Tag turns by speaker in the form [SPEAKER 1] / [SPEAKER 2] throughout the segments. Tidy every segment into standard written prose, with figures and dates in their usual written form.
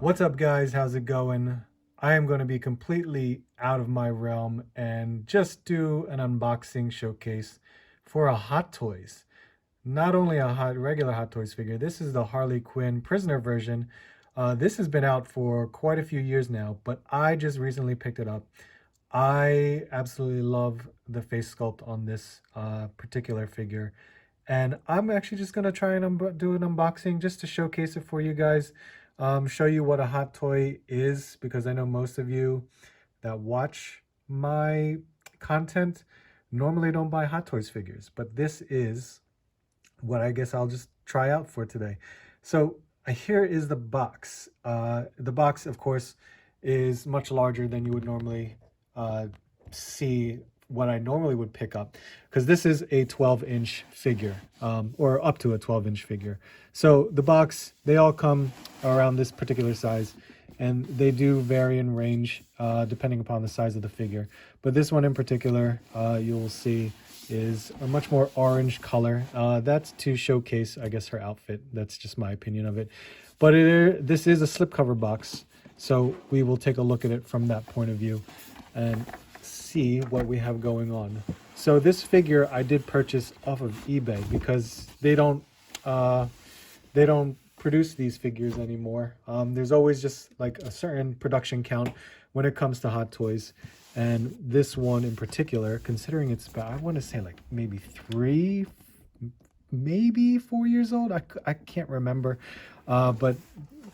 [SPEAKER 1] What's up, guys? How's it going? I am going to be completely out of my realm and just do an unboxing showcase for a Hot Toys. Not only a regular Hot Toys figure, this is the Harley Quinn prisoner version. This has been out for quite a few years now, but I just recently picked it up. I absolutely love the face sculpt on this particular figure. And I'm actually just going to try and do an unboxing just to showcase it for you guys. Show you what a hot toy is, because I know most of you that watch my content normally don't buy Hot Toys figures. But this is what I guess I'll just try out for today. So here is the box. The box, of course, is much larger than you would normally see what I normally would pick up, because this is a 12-inch figure, or up to a 12-inch figure. So the box, they all come around this particular size, and they do vary in range depending upon the size of the figure. But this one in particular, you will see, is a much more orange color. That's to showcase, I guess, her outfit. That's just my opinion of it. But this is a slipcover box, so we will take a look at it from that point of view and see what we have going on. So this figure I did purchase off of eBay, because they don't produce these figures anymore. There's always just like a certain production count when it comes to Hot Toys, and this one in particular, considering it's about, I want to say like maybe 3, maybe 4 years old. I can't remember, but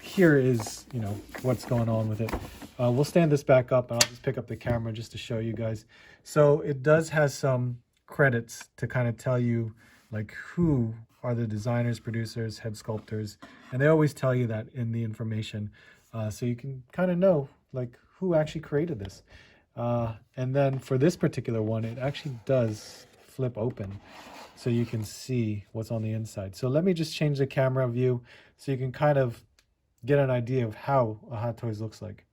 [SPEAKER 1] here is, you know, what's going on with it. We'll stand this back up, and I'll just pick up the camera just to show you guys. So it does have some credits to kind of tell you like who are the designers, producers, head sculptors, and they always tell you that in the information, so you can kind of know like who actually created this. And then for this particular one, it actually does flip open, so you can see what's on the inside. So let me just change the camera view so you can kind of get an idea of how a Hot Toys looks like.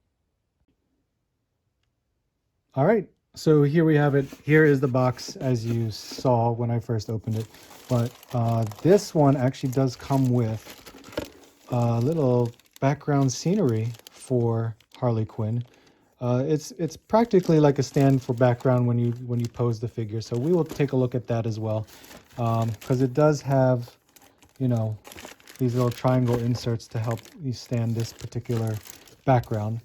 [SPEAKER 1] All right, so here we have it. Here is the box as you saw when I first opened it. But this one actually does come with a little background scenery for Harley Quinn. It's practically like a stand for background when you pose the figure. So we will take a look at that as well, because it does have, you know, these little triangle inserts to help you stand this particular background.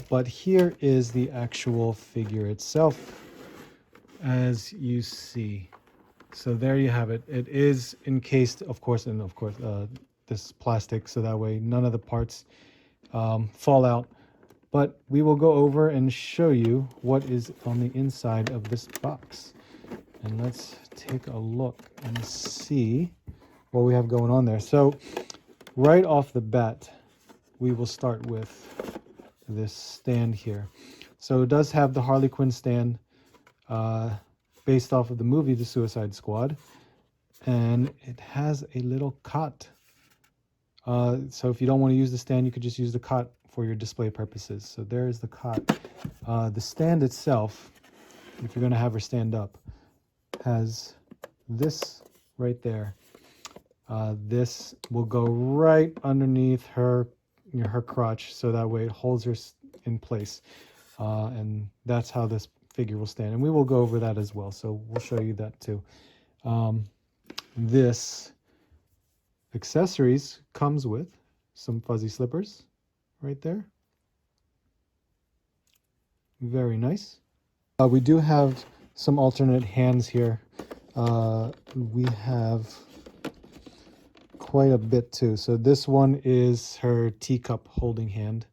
[SPEAKER 1] But here is the actual figure itself, as you see. So there you have it. It is encased, of course, in this plastic, so that way none of the parts fall out. But we will go over and show you what is on the inside of this box. And let's take a look and see what we have going on there. So right off the bat, we will start with this stand here. So it does have the Harley Quinn stand, based off of the movie The Suicide Squad, and it has a little cot. So if you don't want to use the stand, you could just use the cot for your display purposes. So there is the cot. The stand itself, if you're going to have her stand up, has this right there. This will go right underneath her crotch, so that way it holds her in place, and that's how this figure will stand, and we will go over that as well, so we'll show you that too. This accessories comes with some fuzzy slippers right there. Very nice. We do have some alternate hands here. We have quite a bit too. So this one is her teacup holding hand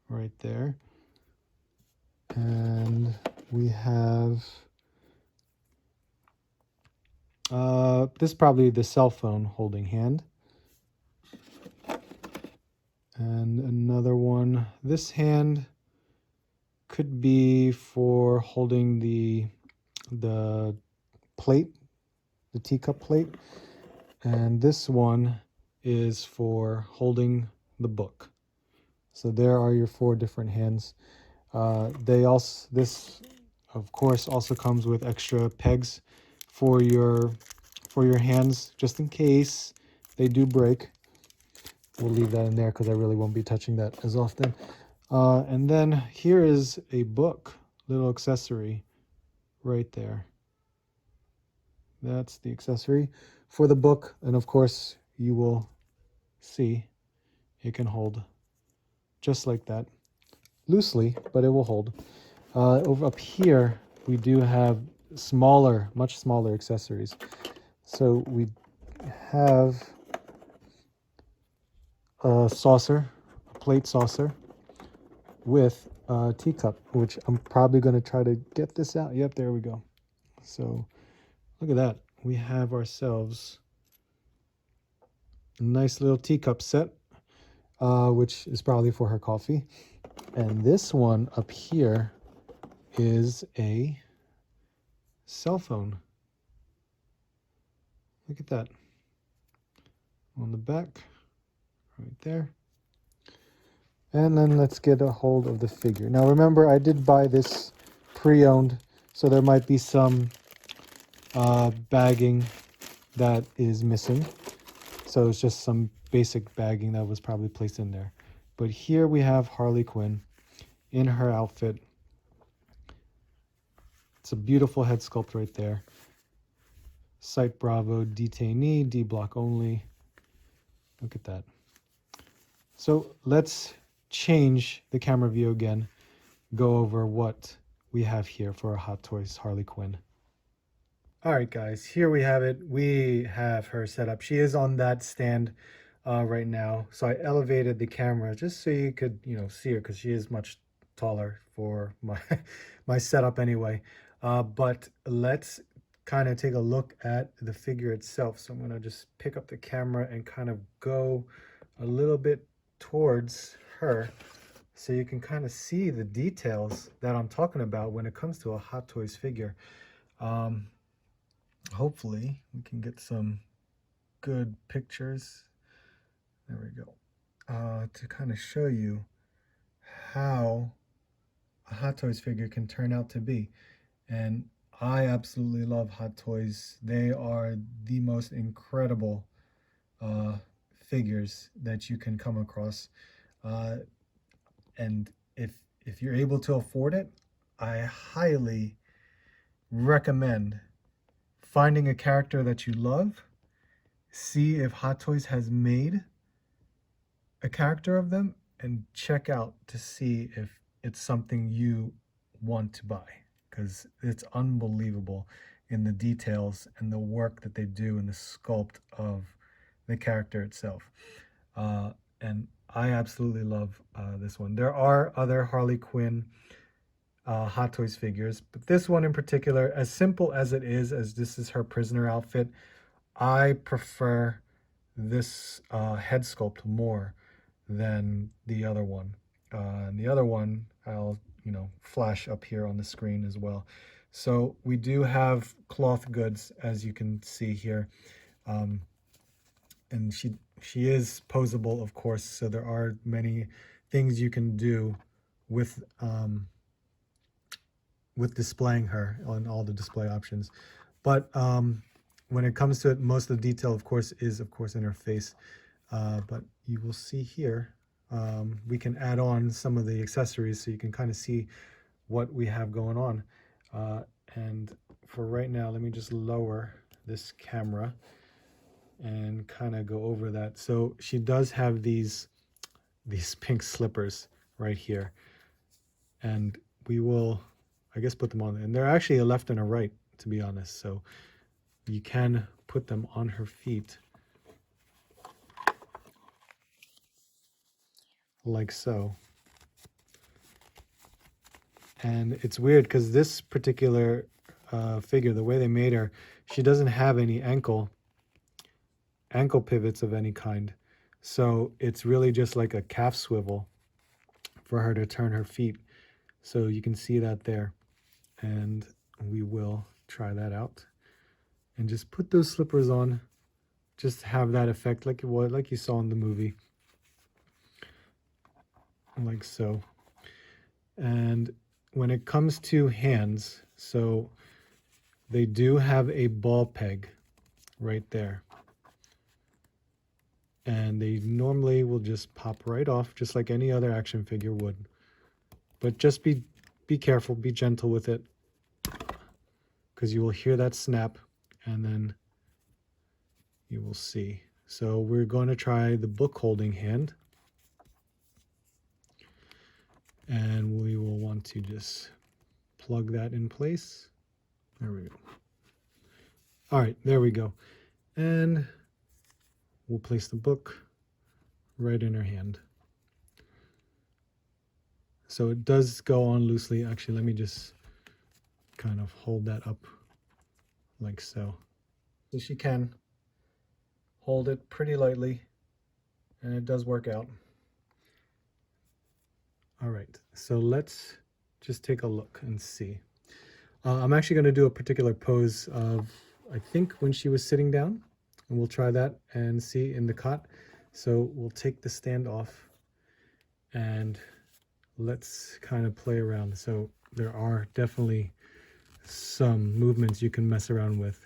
[SPEAKER 1] right there, and we have this is probably the cell phone holding hand, and another one. This hand could be for holding the plate, the teacup plate, and this one is for holding the book. So there are your 4 different hands. This of course also comes with extra pegs for your hands, just in case they do break. we'll leave that in there because I really won't be touching that as often. And then here is a book, little accessory right there. That's the accessory for the book. And of course, you will see it can hold just like that, loosely, but it will hold. Over up here, we do have smaller, much smaller accessories. So we have a saucer, a plate saucer with a teacup, which I'm probably going to try to get this out. Yep, there we go. So look at that. We have ourselves a nice little teacup set, which is probably for her coffee. And this one up here is a cell phone. Look at that. On the back, right there. And then let's get a hold of the figure. Now remember, I did buy this pre-owned, so there might be some bagging that is missing. So it's just some basic bagging that was probably placed in there. But here we have Harley Quinn in her outfit. It's a beautiful head sculpt right there. Site Bravo, detainee, D block only. Look at that. So let's change the camera view again, go over what we have here for our Hot Toys Harley Quinn. All right, guys, here we have it. We have her set up. She is on that stand right now. So I elevated the camera just so you could, see her, because she is much taller for my my setup anyway. But let's kind of take a look at the figure itself. So I'm going to just pick up the camera and kind of go a little bit towards her so you can kind of see the details that I'm talking about when it comes to a Hot Toys figure. Hopefully we can get some good pictures. There we go. To kind of show you how a Hot Toys figure can turn out to be. And I absolutely love Hot Toys. They are the most incredible figures that you can come across. And if you're able to afford it, I highly recommend finding a character that you love, see if Hot Toys has made a character of them, and check out to see if it's something you want to buy, because it's unbelievable in the details and the work that they do in the sculpt of the character itself. And I absolutely love this one. There are other Harley Quinn Hot Toys figures, but this one in particular, as simple as it is, as this is her prisoner outfit, I prefer this head sculpt more than the other one. And the other one I'll flash up here on the screen as well. So we do have cloth goods, as you can see here, and she is posable, of course, so there are many things you can do with displaying her on all the display options. But when it comes to it, most of the detail, of course, is in her face. But you will see here, we can add on some of the accessories so you can kind of see what we have going on. And for right now, let me just lower this camera and kind of go over that. So she does have these pink slippers right here. And we will, I guess, put them on. And they're actually a left and a right, to be honest. So you can put them on her feet like so. And it's weird because this particular figure, the way they made her, she doesn't have any ankle pivots of any kind. So it's really just like a calf swivel for her to turn her feet. So you can see that there. And we will try that out. And just put those slippers on. Just have that effect like you saw in the movie. Like so. And when it comes to hands, so they do have a ball peg right there. and they normally will just pop right off, just like any other action figure would. But just be careful, be gentle with it, because you will hear that snap, and then you will see. So we're going to try the book holding hand, and we will want to just plug that in place. There we go. All right, there we go. And we'll place the book right in her hand. So it does go on loosely. Actually, let me just kind of hold that up like so. So she can hold it pretty lightly, and it does work out. All right, so let's just take a look and see. I'm actually going to do a particular pose of, I think, when she was sitting down, and we'll try that and see in the cot. So we'll take the stand off and let's kind of play around. So there are definitely some movements you can mess around with.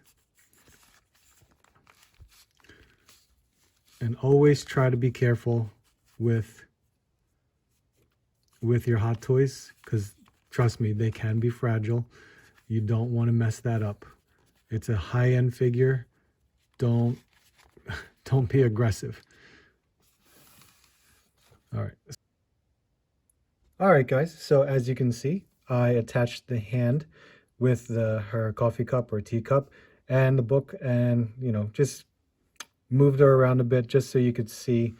[SPEAKER 1] And always try to be careful with your hot toys, because trust me, they can be fragile. You don't want to mess that up. It's a high-end figure. Don't be aggressive. All right, guys. So as you can see, I attached the hand with her coffee cup or teacup and the book, and just moved her around a bit just so you could see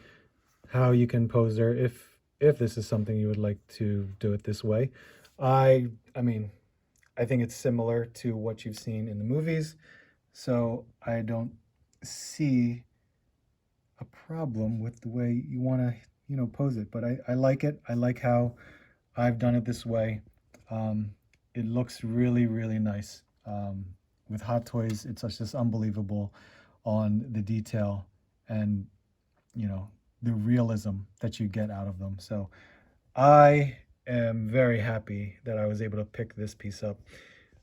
[SPEAKER 1] how you can pose her if this is something you would like to do it this way. I mean, I think it's similar to what you've seen in the movies, so I don't see a problem with the way you want to, pose it. But I like it. I like how I've done it this way. It looks really, really nice. With Hot Toys, it's just unbelievable on the detail and, the realism that you get out of them. So I am very happy that I was able to pick this piece up.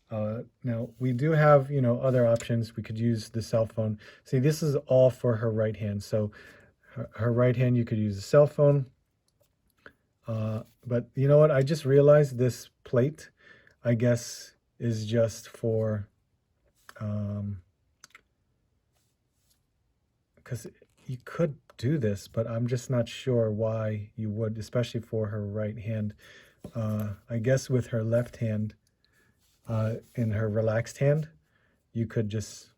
[SPEAKER 1] Now we do have, other options. We could use the cell phone. See, this is all for her right hand. So her right hand, you could use a cell phone. But you know what? I just realized this plate, I guess, is just for, because you could do this, but I'm just not sure why you would, especially for her right hand. I guess with her left hand, in her relaxed hand, you could just,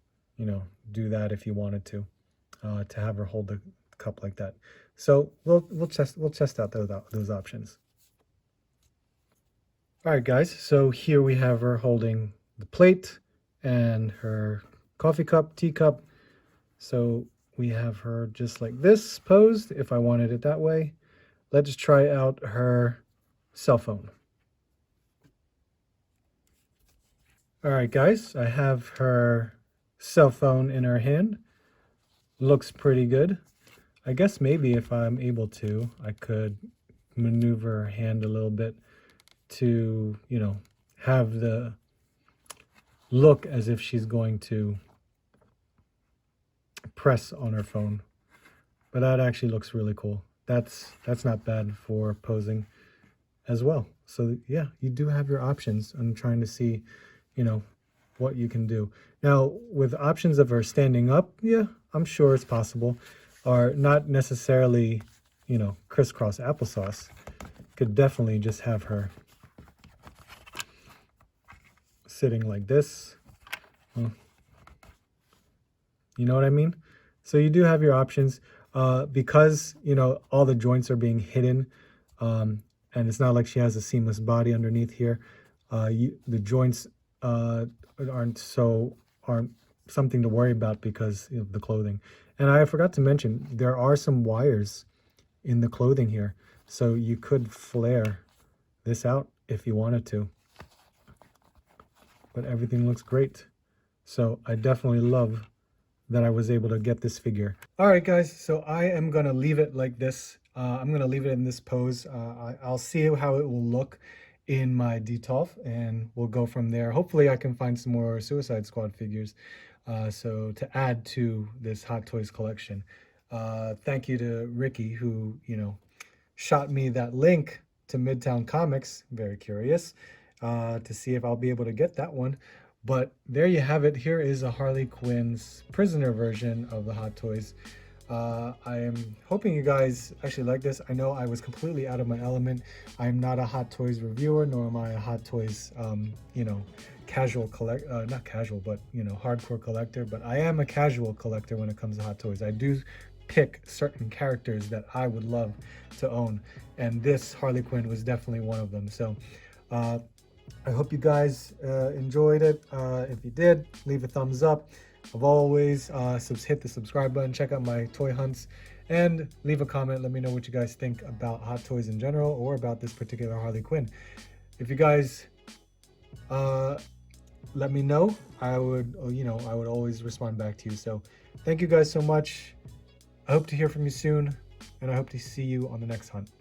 [SPEAKER 1] do that if you wanted to have her hold the cup like that. So we'll test out those options. All right, guys. So here we have her holding the plate and her coffee cup, teacup. So we have her just like this posed, if I wanted it that way. Let's try out her cell phone. All right, guys, I have her cell phone in her hand. Looks pretty good. I guess maybe if I'm able to, I could maneuver her hand a little bit to, have the look as if she's going to press on her phone. But that actually looks really cool. That's not bad for posing as well. So yeah, you do have your options. I'm trying to see, what you can do. Now, with options of her standing up, yeah, I'm sure it's possible. Or not necessarily, crisscross applesauce. Could definitely just have her sitting like this. You know what I mean? So you do have your options. Because, all the joints are being hidden, and it's not like she has a seamless body underneath here. The joints aren't something to worry about because of the clothing. And I forgot to mention, there are some wires in the clothing here, so you could flare this out if you wanted to. But everything looks great. So I definitely love that I was able to get this figure. All right, guys, so I am gonna leave it like this. I'm gonna leave it in this pose. I'll see how it will look in my detolf, and we'll go from there. Hopefully I can find some more Suicide Squad figures so to add to this Hot Toys collection. Thank you to Ricky who, shot me that link to Midtown Comics. Very curious to see if I'll be able to get that one. But there you have it. Here is a Harley Quinn's prisoner version of the Hot Toys. I am hoping you guys actually like this. I know I was completely out of my element. I'm not a Hot Toys reviewer, nor am I a Hot Toys, casual not casual, but hardcore collector. But I am a casual collector when it comes to Hot Toys. I do pick certain characters that I would love to own, and this Harley Quinn was definitely one of them. So I hope you guys enjoyed it. If you did, leave a thumbs up. Of always, hit the subscribe button, check out my toy hunts, and leave a comment. Let me know what you guys think about Hot Toys in general or about this particular Harley Quinn. If you guys let me know, I would always respond back to you. So thank you guys so much. I hope to hear from you soon, and I hope to see you on the next hunt.